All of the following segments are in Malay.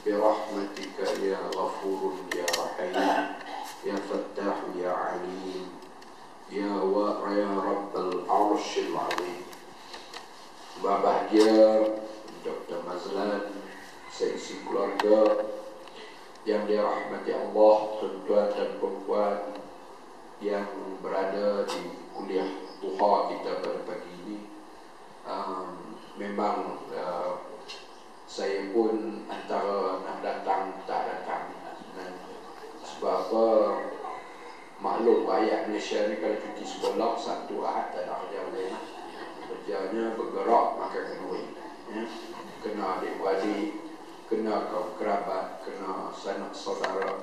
برحمتك يا غفور يا رحيم يا فتاح يا عليم يا رب العرش العظيم. Bahagia Dr. Mazlan, seisi keluarga yang dirahmati Allah, tuan-tuan dan perempuan yang berada di kuliah duha kita pada pagi ini. Memang saya pun antara nak datang tak datang. Sebab apa? Maklum rakyat Malaysia ni kalau cuti sekolah Sabtu Ahad tak ada kerja lain. Kerjanya bergerak makan kenduri, kena adik-beradik, kena kaum kerabat, kena sanak saudara,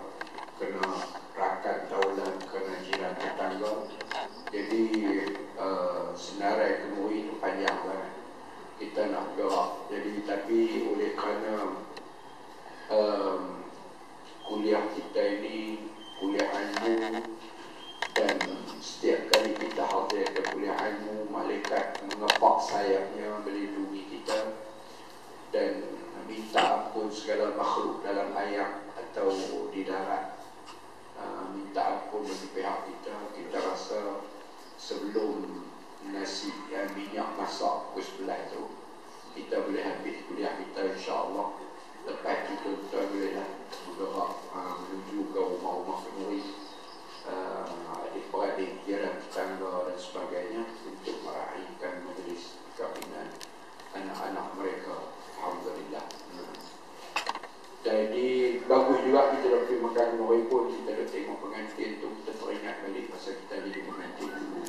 kena rakan taulan, kena jiran tetangga. Jadi senarai kenduri itu panjang banget. Kita nak gerak. Jadi tapi oleh kerana kuliah kita ini kuliah ilmu, dan setiap kali kita hadir ke kuliah ilmu, malaikat mengepak sayapnya melindungi kita dan minta ampun segala makhluk dalam air atau di darat. Minta ampun bagi pihak kita. Kita rasa sebelum nasi dan minyak masak pukul 11 tu kita boleh habis kuliah kita, insya-Allah. Lepas itu kita boleh bergerak menuju ke rumah-rumah kenduri, adik-beradik, jiran tetangga dan sebagainya untuk meraihkan majlis kahwinan anak-anak mereka. Alhamdulillah. Jadi bagus juga kita dah pergi makan kenduri pun, kita dah tengok pengantin tu, kita teringat balik pasal kita jadi pengantin dulu.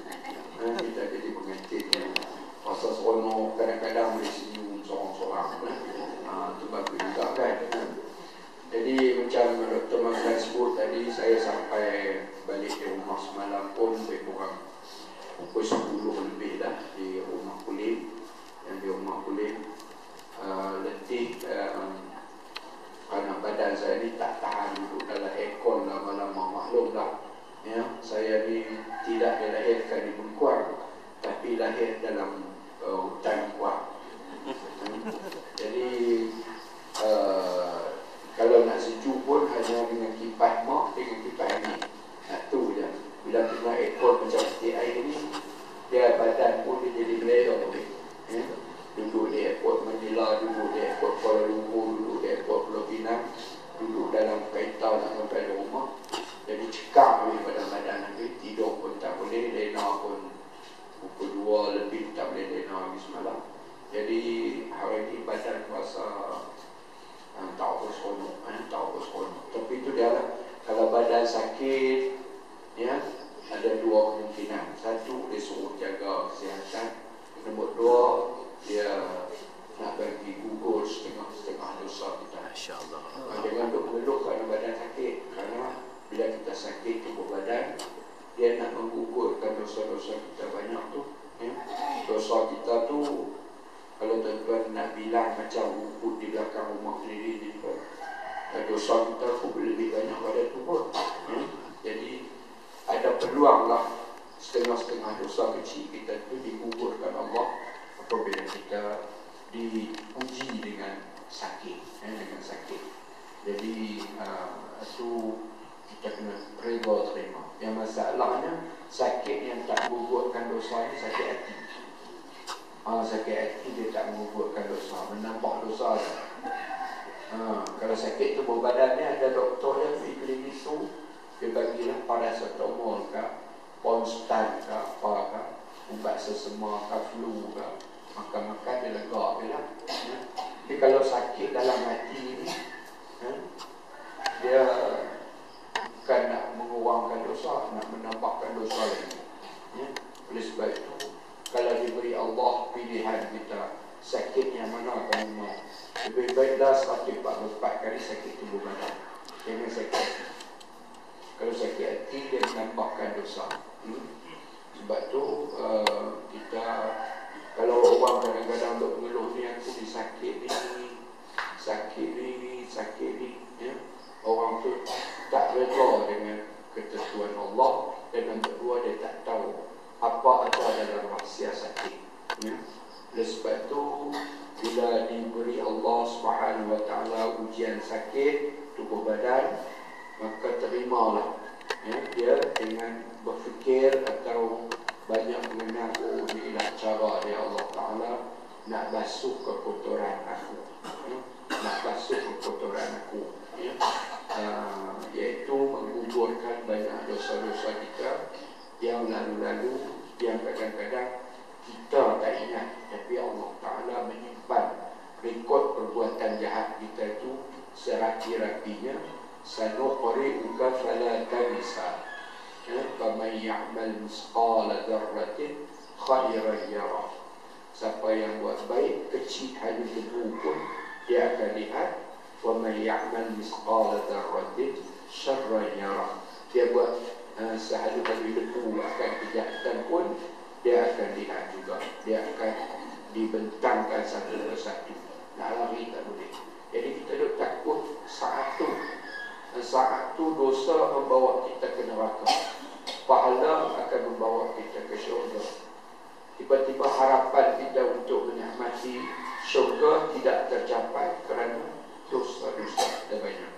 Kita jadi pengantin pasal seronok, kadang-kadang boleh senyum seorang-seorang. Itu bagus juga kan. Jadi macam Dr. Mazlan sebut tadi, saya sampai balik di rumah semalam pun lebih kurang pukul 10 lebih dah di rumah kulit. Yang di rumah kulit letih kerana badan saya ni tak tahan duduk dalam aircon lama-lama. Maklum lah ya, saya ni tidak dilahirkan di Bengkuang, tapi lahir dalam hutan kuat. Jadi kalau nak sejuk pun hanya dengan kipas mak, dengan kipas ni. Tu je. Bila kena aircon macam seperti air ni, dia badan pun dia jadi melelong. Duduk di airport Manila, duduk di airport Kuala Lumpur, duduk di airport Pulau Pinang, duduk dalam kereta nak sampai di rumah. Jadi cekam oleh badan nanti, tidur pun tak boleh, lena pun pukul 2 lebih tak boleh lena lagi semalam. Jadi hari ini badan rasa tak apa seronok, tak apa seronok. Tapi itu dia lah, kalau badan sakit, ya, ada dua kemungkinan. Satu, dia suruh jaga kesihatan. Nombor 2, dia nak bagi gugur setengah dosa kita. InsyaAllah. Jangan duk mengeluh kerana badan sakit. Kerana bila kita sakit tubuh badan, dia nak menggugurkan dosa-dosa kita banyak tu. Dosa kita tu, kalau tuan-tuan nak bilang macam rumput di belakang rumah sendiri ni, dosa kita tu lebih banyak pada tu pun. Jadi ada peluang lah setengah-setengah dosa kecil kita tu digugurkan Allah apabila kita diuji dengan sakit, dengan sakit. Jadi itu kita kena reda terima. Yang masalahnya sakit yang tak menggugurkan dosa ni sakit hati. Sakit hati dia tak menggugurkan dosa, menambah dosa. Kalau sakit tubuh badan ni, ada doktor yang pergi klinik tu, dia bagilah paracetamol ke, Ponstan ke, apa ke, ubat sesama ke, flu ke, makan-makan dia lega je lah. Tapi kalau sakit dalam hati ni, dia bukan nak mengurangkan dosa, nak menambahkan dosa lagi. Oleh sebab itu, kalau diberi Allah pilihan kita, sakit yang mana kamu mau, lebih baiklah 144 kali sakit tubuh badan. Jangan sakit hati. Kalau sakit hati, dia menambahkan dosa. Sebab tu kita, kalau orang kadang-kadang untuk mengeluh ni, aku disakit ni, sakit ni, ya, orang tu tak reda dengan ketentuan Allah, dan yang kedua dia tak tahu apa ada dalam rahsia sakit. Oleh sebab tu, bila diberi Allah Subhanahu Subhanahu wa ta'ala ujian sakit tubuh badan, maka terimalah dia dengan berfikir atau banyak mengenal, oh inilah cara dia Allah Ta'ala nak basuh kekotoran aku, nak basuh kekotoran aku, iaitu menggugurkan banyak dosa-dosa kita yang lalu-lalu, yang kadang-kadang kita tak ingat, tapi Allah Ta'ala menyimpan rekod perbuatan jahat kita itu serapi-rapinya. Sanuqri'uka fala tansa, faman ya'mal misqala dzarratin khairan yarah. Siapa yang buat baik kecil halus debu pun dia akan lihat. Wa man ya'mal misqala dzarratin syarran yarah. Dia buat sehalus-halus debu akan kejahatan pun dia akan lihat juga. Dia akan dibentangkan satu persatu. Nak lari tak boleh. Jadi kita duk takut saat tu dosa membawa kita ke neraka, pahala akan membawa kita ke syurga. Tiba-tiba harapan kita untuk menikmati syurga tidak tercapai kerana dosa-dosa kita banyak.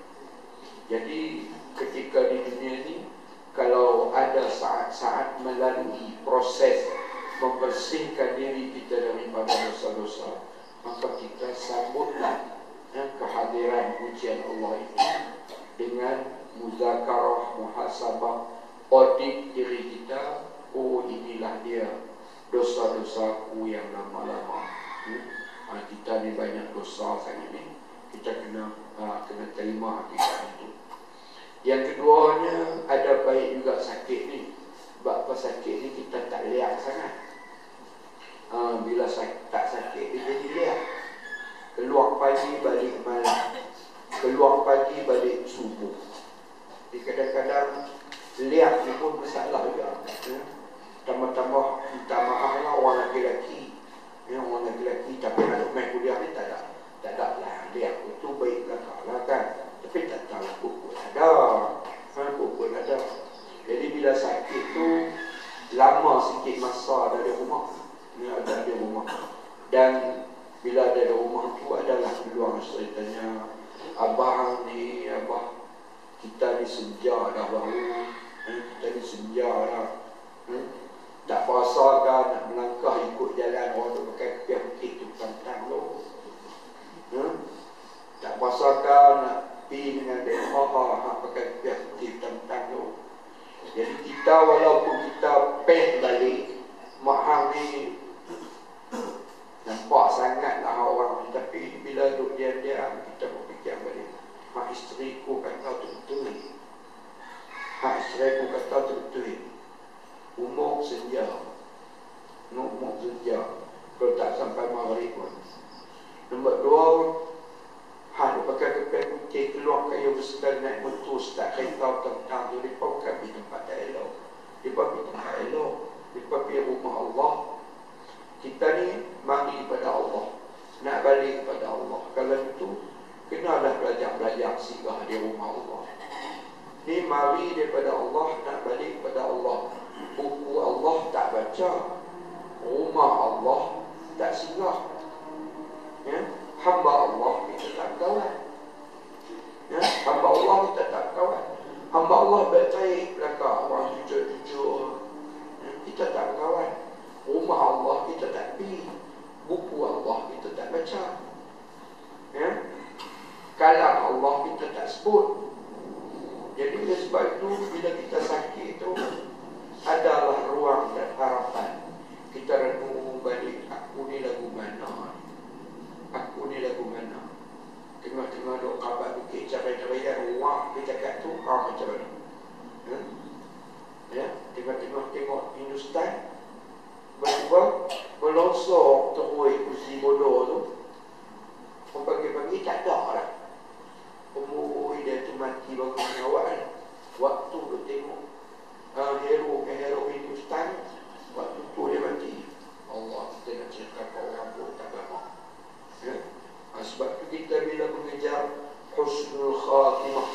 Jadi ketika di dunia ini, kalau ada saat-saat melalui proses membersihkan diri kita daripada dosa-dosa, maka kita sambutlah kehadiran ujian Allah ini dengan muzakarah, muhasabah, audit diri kita. Oh, inilah dia dosa-dosaku yang lama-lama. Kita ni banyak dosa sangat ni, kita kena terima hakikat itu. Yang keduanya, ada baik juga sakit ni. Sebab apa sakit ni kita tak lihat sangat. Bila tak sakit dia jadi lihat. Keluar pagi balik malam, keluar pagi balik subuh. Jadi kadang-kadang lihat ni pun masalah juga. Tambah-tambah minta maaf lah orang lelaki. Orang lelaki tapi nak main kuliah ni tak ada lah. Lihat itu baik belakang lah kan. Tapi tak tahu pukul ada. Pukul ada. Jadi bila sakit tu lama sikit masa dari rumah. Ada di rumah. Dan bila ada di rumah tu adalah peluang ceritanya, abang ni, abah kita ni senja dah baru, kita ni senja dah, tak puasa kan, nak melangkah ikut jalan orang tu pakai kepiah putih tu tantang lo, tak puasa kan, nak pergi dengan dekha pakai kepiah putih tantang lo. Jadi kita walaupun kita peh balik mak hang ni nampak sangatlah orang, tapi bila duduk diam-diam kita berfikir balik, mak isteriku kata betul, mak isteriku kata betul, umur senja, kalau tak sampai maghrib pun. Nombor dua, dia pakai kepiah putih, keluar kayu besar, naik motor, start kereta tentang tu, dia bukan pergi tempat tak elok, dia pergi tempat elok, dia pergi rumah Allah. Kita ni mari pada Allah, nak balik pada Allah. Kalau itu, kenalah belajar singgah di rumah Allah. Ni mari daripada Allah, nak balik pada Allah. Buku Allah tak baca, rumah Allah tak singgah. Hamba Allah kita tak kawan. Hamba Allah kita tak kawan. Hamba Allah baik belakang, orang jujur-jujur, kita tak kawan. Rumah Allah kita tak pergi, buku Allah kita tak baca, kalam Allah kita tak sebut. Jadi oleh sebab itu, bila kita sakit itu adalah ruang dan harapan kita renung balik, aku ni lagu mana, aku ni lagu mana. Tengah-tengah duk kabar bukit cabai-cabai ruang kita kat tu macam mana, tengah-tengah tengok Hindustan, tiba-tiba melosok terus kursi bodoh tu. Pagi-pagi tak ada lah. Dia tu mati bagus awal. Waktu tu tengok hero Hindustan, waktu tu dia mati. Allah, kita nak cerita ke orang pun tak lama. Sebab tu kita bila mengejar husnul khatimah,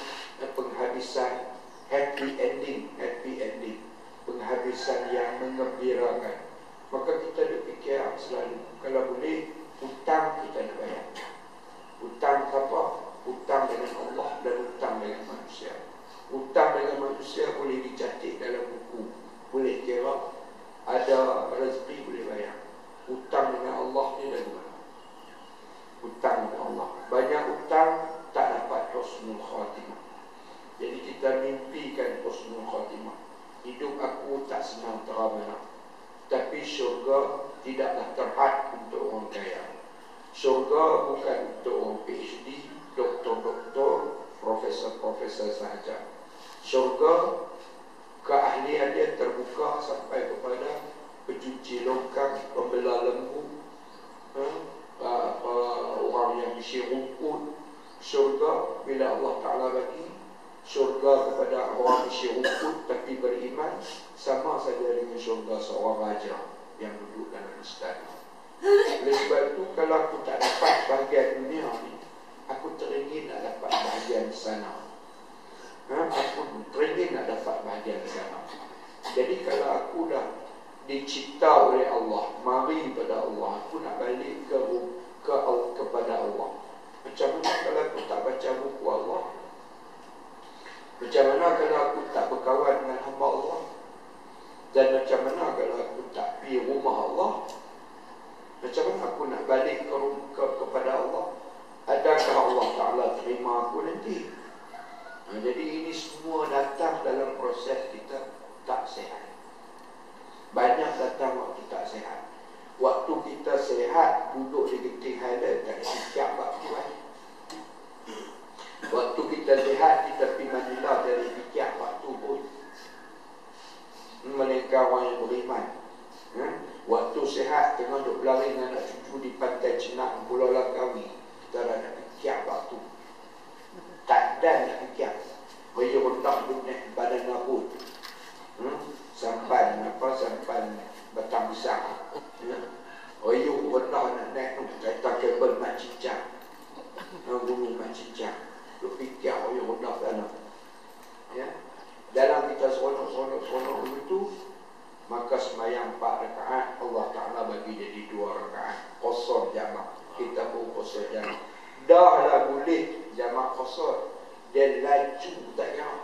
penghabisan, happy ending, penghabisan yang mengembirakan, maka kita berfikir selalu, kalau boleh hutang kita nak bayar. Hutang siapa senang teramana. Tapi syurga tidaklah terhad untuk orang kaya. Syurga bukan untuk orang PhD, doktor-doktor, profesor-profesor sahaja. Syurga keahlian dia terbuka sampai kepada pencuci longkang, pembelah lembu, orang yang bisi rumput. Syurga bila Allah Ta'ala bagi syurga kepada orang bisi rumput tapi beriman, sama saja dengan syurga seorang raja yang duduk dalam istana. Oleh sebab itu, kalau aku tak dapat bahagian dunia ni, aku teringin nak dapat bahagian di sana. Aku teringin nak dapat bahagian di sana. Jadi kalau aku dah dicipta oleh Allah, mari pada Allah, aku nak balik kepada Allah. Macam mana kalau aku tak baca buku Allah? Macam mana kalau aku tak berkawan dengan hamba Allah? Dan macam mana kalau aku tak pergi rumah Allah? Macam mana aku nak balik kepada Allah? Adakah Allah Ta'ala terima aku nanti? Jadi ini semua datang dalam proses kita tak sihat. Banyak datang waktu tak sihat. Waktu kita sihat, duduk di genting halal, tak ada fikir waktu kan. Waktu kita sihat, kita pergi Manila, dari fikir waktu pun. Melainkan orang yang beriman. Waktu sihat, tengah duduk berlari dengan anak cucu di pantai Cenak, Pulau Langkawi, kita dah nak fikir waktu. Tak ada nak fikir. Bagi rendah duduk naik badan nabut. Sampan batang besar. Oyuk rendah nak naik kereta kabel mak cicak. Gunung mak cicak. Lu fikir oyuk rendah dalam. Ya. Dalam kita seronok begitu, maka sembahyang 4 rakaat Allah Ta'ala bagi jadi 2 rakaat. Qasar jamak. Kita pun qasar jamak. Dah lah boleh jamak qasar. Dia laju tak kira.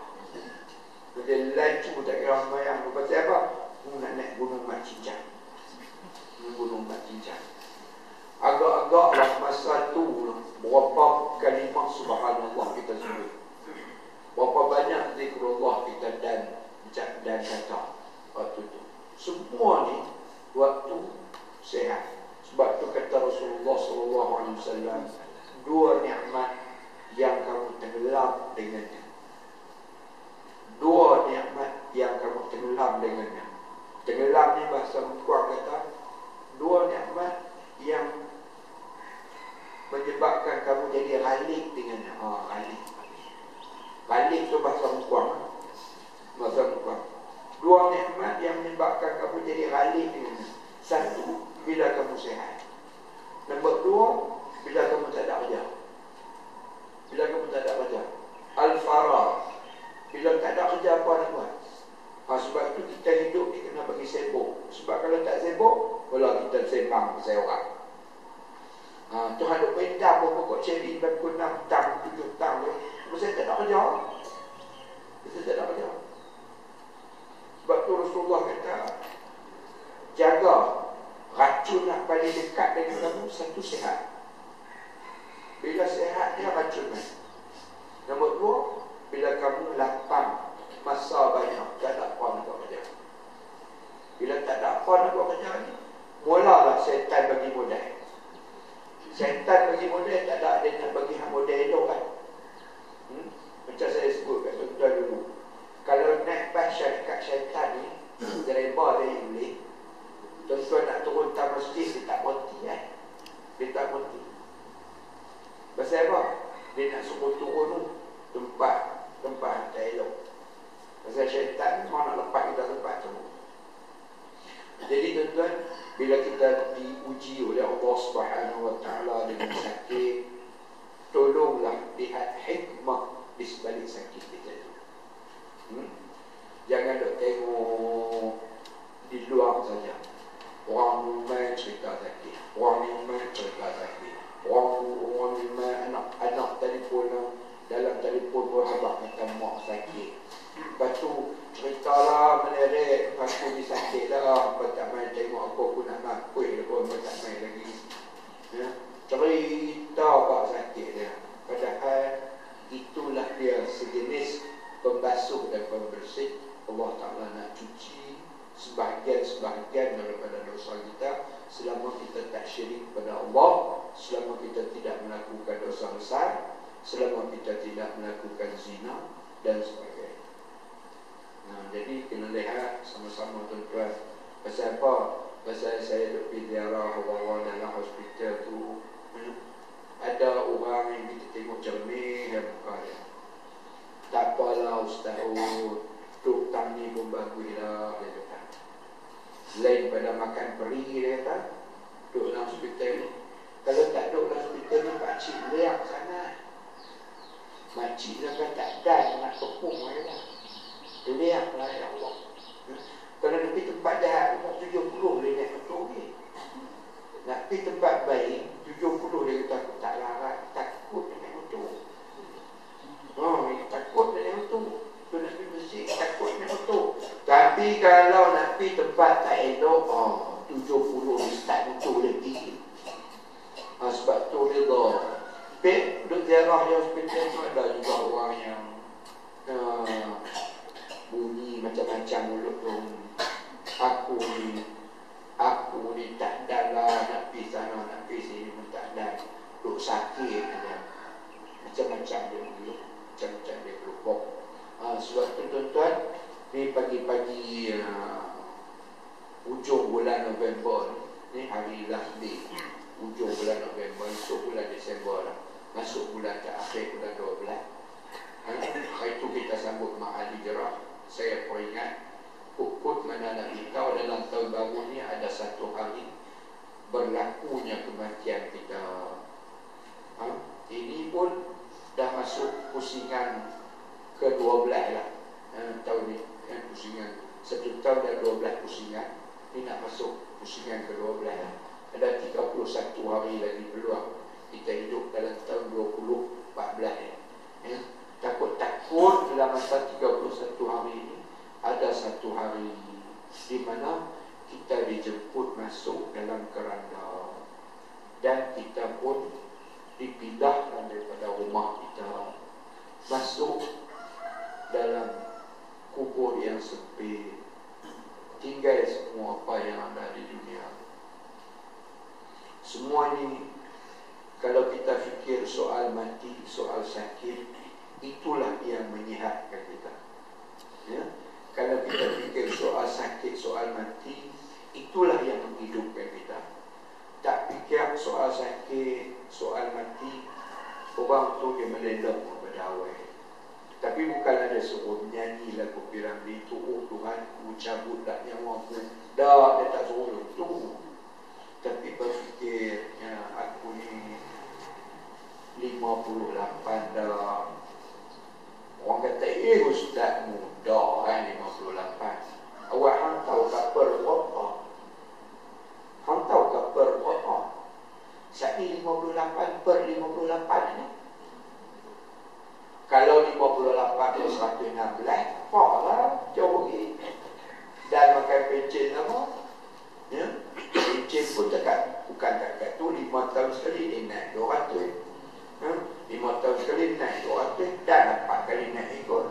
Dia laju tak kira sembahyang. Lepas apa? Nak naik gunung mak cicak. Gunung mak cicak. Agak-agaklah masa tu berapa kalimah subhanallah kita sebut. Berapa banyak zikrullah kita dan kata waktu tu. Semua ni waktu sehat. Sebab tu kata Rasulullah SAW, 2 nikmat yang kamu tenggelam dengannya. 2 nikmat yang kamu tenggelam dengannya. Tenggelam ni bahasa Mekuang kata 2 nikmat yang menyebabkan kamu jadi ralik dengannya. Ralik tu bahasa Mekuang. Bahasa Mekuang. 2 nikmat yang menyebabkan kamu jadi ralik dengannya. 1, bila kamu sehat. Nombor 2, bila kamu tak ada kerja. Bila kamu tak ada kerja. Al-Farah. Bila tak ada kerja, apa nak buat? Sebab itu kita hidup ni kena bagi sibuk. Sebab kalau tak sibuk, kalau kita sembang pasal orang. Tuhan duk pindah pun pokok ceri 26 tahun, 7 tahun. Masa tak ada kerja. Kita tak ada kerja. Sebab tu Rasulullah kata, jaga racun nak paling dekat dengan kamu, 1 sehat. Bila sehat dia racun. Nombor 2, bila kamu lapang, masa banyak, tak ada apa nak buat kerja. Bila tak ada apa nak buat kerja ni, mulalah syaitan bagi modal. Syaitan bagi modal, tak ada dia nak bagi modal elok kan. Macam saya sebut kat tuan-tuan dulu, kalau naik bas syarikat syaitan ni, driver dia boleh, tuan-tuan nak turun tak masjid, dia tak berhenti kan. Dia tak berhenti. Pasal apa? Dia nak suruh turun tu tempat tak elok. Pasal syaitan mau nak lepas kita tempat tu. Jadi tuan-tuan, bila kita diuji oleh Allah Subhanahu Wa Taala dengan sakit, tolonglah lihat hikmah di sebalik sakit kita tu. Jangan dok tengok di luar saja. Orang rumah cerita sakit, orang rumah cerita sakit, orang rumah anak telefon dalam telefon berhabak kata mak sakit. Lepas tu ceritalah menerik, aku ni sakit lah, apa tak main tengok aku nak makui pun tak main lagi. Ya? Cerita apa sakit dia. Padahal itulah dia sejenis pembasuh dan pembersih. Allah Ta'ala nak cuci sebab sebahagian daripada dosa kita, selama kita tak syirik pada Allah, selama kita tidak melakukan dosa besar, selama kita tidak melakukan zina dan sebagainya. Nah, jadi kena lihat sama-sama tuan-tuan. Pasal apa? Pasal saya duduk pergi ziarah orang-orang dalam hospital tu, ada orang yang kita tengok cermin dan muka dia. Tak apalah Ustaz, duk tang ni pun bagus dah, dia kata. Lain pada makan peri, dia kata. Duduk dalam hospital ni. Kalau tak duduk dalam hospital ni, pakcik liak sangat. Makcik dah kan tak dan nak tepung dia dah. Liak lah ya Allah. Kalau nak pergi tempat jahat, 70 dia naik betul ni. Nak pergi tempat baik, 70 dia kata aku tak larat, takut dia naik betul. Takut dia naik betul. Tu nak pergi masjid, takut naik betul. Tapi kalau nak pergi tempat tak elok, 70 dia start betul lagi. Sebab tu dia dah. Duduk ziarah di hospital tu ada juga orang yang bunyi macam-macam mulut tu. Aku ni tak ada lah, nak pergi sana, nak pergi sini pun tak ada. Duk sakit aja. Macam-macam dia mulut, macam-macam dia kelupok. Sebab tu tuan-tuan, ni pagi-pagi ujung bulan November ni hari last day. Ujung bulan November, masuk bulan Disember lah. Masuk bulan terakhir bulan 12. Hari tu kita sambut Ma'ali Jerah. Saya peringat pukul mana nak tahu dalam tahun baru ni ada satu hari berlakunya kematian kita. Ini pun dah masuk pusingan ke-12 lah. Tahun ni pusingan satu tahun dah 12 pusingan. Ini nak masuk pusingan ke-12 lah. Ada 31 hari lagi peluang kita hidup dalam tahun 2014 ya. Takut-takut dalam masa 31 hari ini ada satu hari di mana kita dijemput masuk dalam keranda dan kita pun dipindahkan daripada rumah kita masuk dalam kubur yang sempit, tinggal semua apa yang ada di dunia. Semua ini kalau kita fikir soal mati, soal sakit, itulah yang menyihatkan kita ya. Kalau kita fikir soal sakit, soal mati, itulah yang menghidupkan kita. Tak fikir soal sakit, soal mati, orang tu dia melelong berdawai. Tapi bukan ada suruh menyanyi lagu Piramli itu, Tuhan ku cabut dah nyawa aku. Dah, dia tak suruh itu. Tapi berfikir, aku ni 58 dah. Orang kata, Ustaz muda kan 58. Awak hang tahu kabar apa? Hang tahu kabar apa? Saat ni 58 per 58 ni. Kalau 58 per 116, apalah jauh lagi. Dan makan pencen apa? Ya? Pencen pun bukan dekat tu 5 tahun sekali dia naik 200. 5 tahun sekali naik 200 dan 4 kali naik ikut.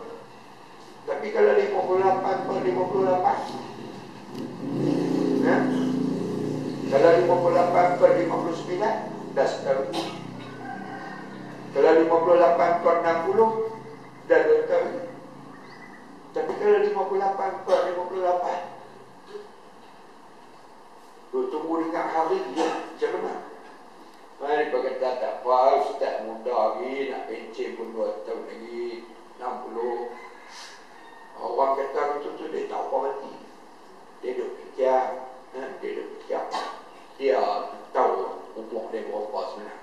Tapi kalau 58 per 58, kalau 58 per 59 dah setahun. Kalau 58 per 60 dah 2 tahun. Tapi kalau 58 per 58, tunggu dengan hari dia macam mana? Mari berkata tak apa, Ustaz muda lagi, nak pencen pun 2 tahun lagi, 60. Orang kata betul-betul dia tak apa mati. Dia duduk fikir, dia tahu umur dia berapa sebenarnya.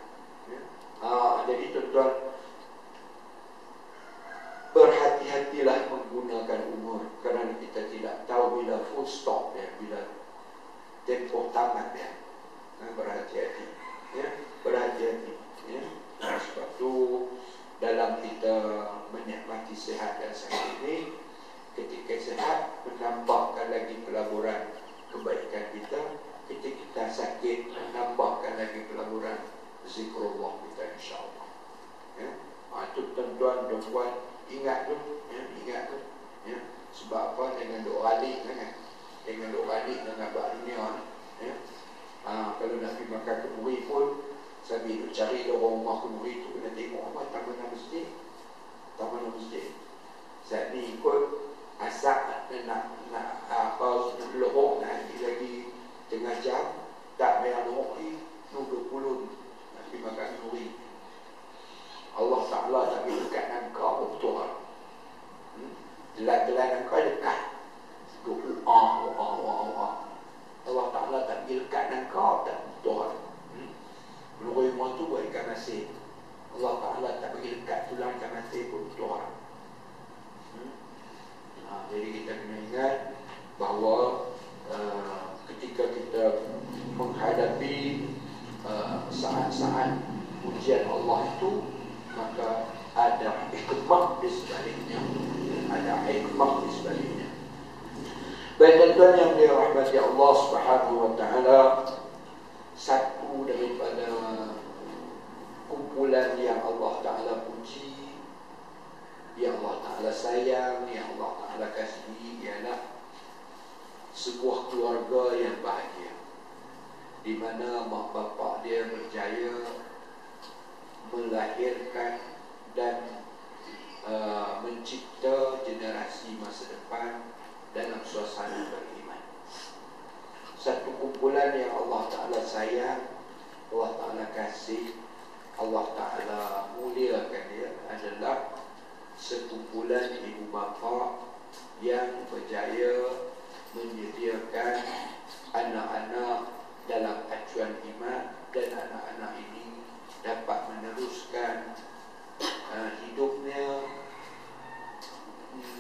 Jadi tuan-tuan, berhati-hatilah menggunakan umur, kerana kita tidak tahu bila full stop dia, bila tempoh tamat dia. Berhati-hati ya, berhati-hati ya. Sebab tu dalam kita menikmati sihat dan sakit ini, ketika sehat menambahkan lagi pelaburan kebaikan kita, ketika kita sakit menambahkan lagi pelaburan zikrullah kita insyaAllah ya. Itu tuan-tuan dan puan ingat tu ya, ingat tu ya. Sebab apa, dengan doa alik kan dengan duk balik dengan abad dunia ni. Ya. Kalau nak pergi makan kenduri pun, sambil duk cari lorong rumah kenduri tu, kena tengok apa taman masjid. Taman masjid. Saat ni ikut asap nak apa lorong nak lagi tengah jam, tak payah lorong lagi, 20 nak pergi makan kenduri. Allah Ta'ala tak pergi dekat dengan kau, betul. Telan-telan kau dekat. Allah Ta'ala tak pergi dekat dengan kau, tak betul. Menurut rumah tu buat ikan asin. Allah Ta'ala tak pergi dekat tulang ikan asin pun betul. Jadi kita kena ingat bahawa ketika kita menghadapi saat-saat ujian Allah itu, maka ada hikmah di sebaliknya. Ada hikmah di sebaliknya. Baik tuan yang dirahmati Allah Subhanahu wa Ta'ala, satu daripada kumpulan yang Allah Ta'ala puji, yang Allah Ta'ala sayang, yang Allah Ta'ala kasihi, ialah sebuah keluarga yang bahagia, di mana mak bapak dia berjaya melahirkan dan mencipta generasi masa depan dalam suasana beriman. Satu kumpulan yang Allah Ta'ala sayang, Allah Ta'ala kasih, Allah Ta'ala muliakan dia adalah sekumpulan ibu bapa yang berjaya menyediakan anak-anak dalam acuan iman, dan anak-anak ini dapat meneruskan hidupnya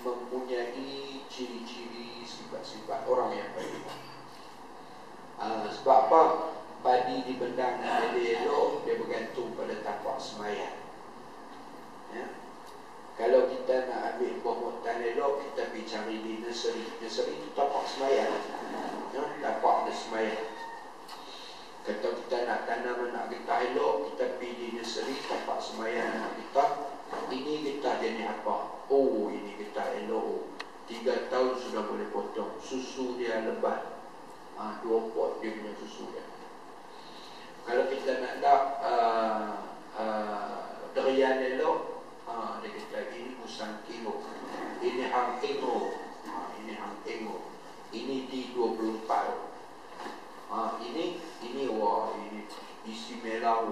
mempunyai ciri-ciri sifat-sifat orang yang baik. Sebab apa? Padi di bendang elok, dia bergantung pada tapak semayang. Ya? Kalau kita nak ambil buah motan elok, kita pergi cari di nursery. Nursery itu tapak semayang. Ya? Tapak semayang. Kalau kita nak tanam anak getah elok, kita pergi di nursery, tapak semayang anak getah. Ini getah jenis apa? Oh, ini getah elok. 3 tahun sudah boleh potong. Susu dia lebat. 2 pot dia punya susu dia. Kalau kita nak derian elok, dia kata ini musang kilo, ini hang kilo, ini hang kilo, ini D24. Ini wah, ini isi merah